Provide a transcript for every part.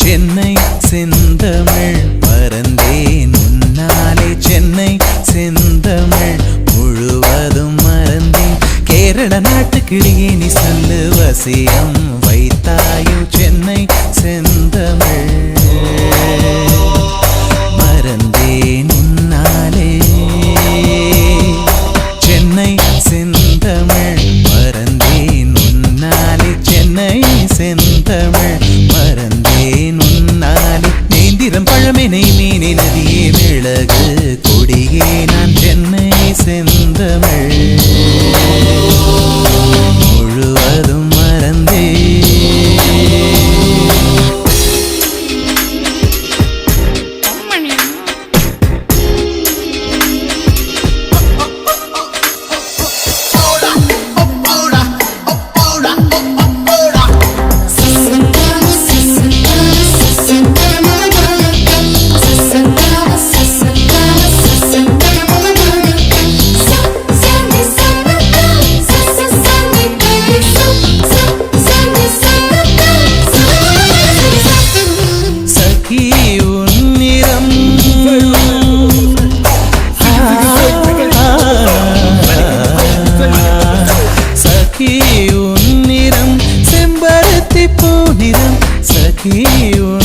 சென்னை செந்தமிழ் மறந்தேன் உன்னாலே சென்னை செந்தமிழ் முழுவதும் மறந்தேன் கேரள நாட்டு கிளியே நீ சொல்லு வசியம் வைத்தாயோ சென்னை செந்தமிழ் மறந்தேன் உன்னாலே சென்னை செந்தமிழ் மறந்தேன் உன்னாலே சென்னை செந்தமிழ் மறந்தேன் உன்னாலே நேந்திரம் பழமெனை மீனே நதியே மிளகு கொடியே நான் சென்னை செந்தமிழ் முழுவதும் மறந்தேன்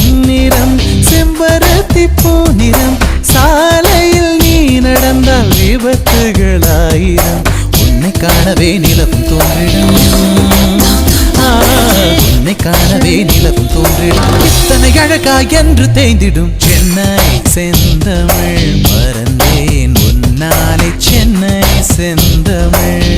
உன்னிறம் செம்பருத்தி பூநிறம் சாலையில் நீ நடந்தால் விபத்துகளாயிரம் உன்னை காணவே நிலவும் தோன்றிடும் உன்னை காணவே நிலவும் தோன்றிடும் இத்தனை அழகா என்று தேய்ந்திடும் சென்னை செந்தமிழ் மறந்தேன் உன்னாலே சென்னை செந்தமிழ்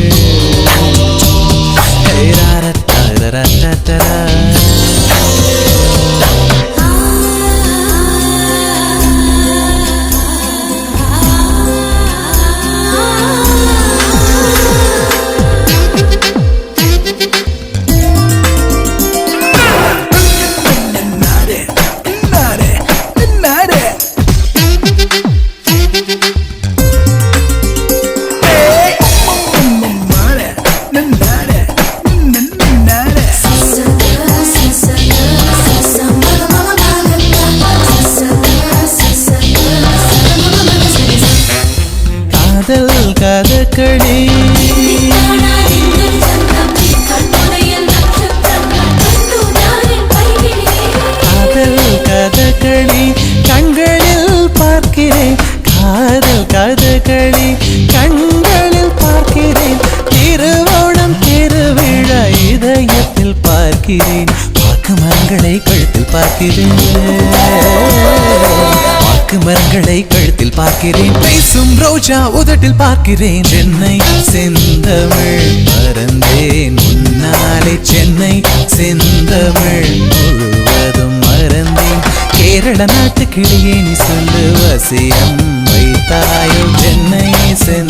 கதகளி காதல் கதகளி கண்களில் பார்க்கிறேன் காதல் கதகளி கண்களில் பார்க்கிறேன் திருவோணம் திருவிழா இதயத்தில் பார்க்கிறேன் வாக்கு மரங்களை கழுத்தில் பார்க்கிறேன் மரங்களை கழுத்தில் பார்க்கிறேன் பேசும் ரோஜா உதட்டில் பார்க்கிறேன் சென்னை செந்தமிழ் மறந்தேன் உன்னாலே சென்னை செந்தமிழ் முழுவதும் மறந்தேன் கேரள நாட்டு கிளியே நீ சொல்லு வசியம் வைத்தாயோ சென்னை செந்தமிழ்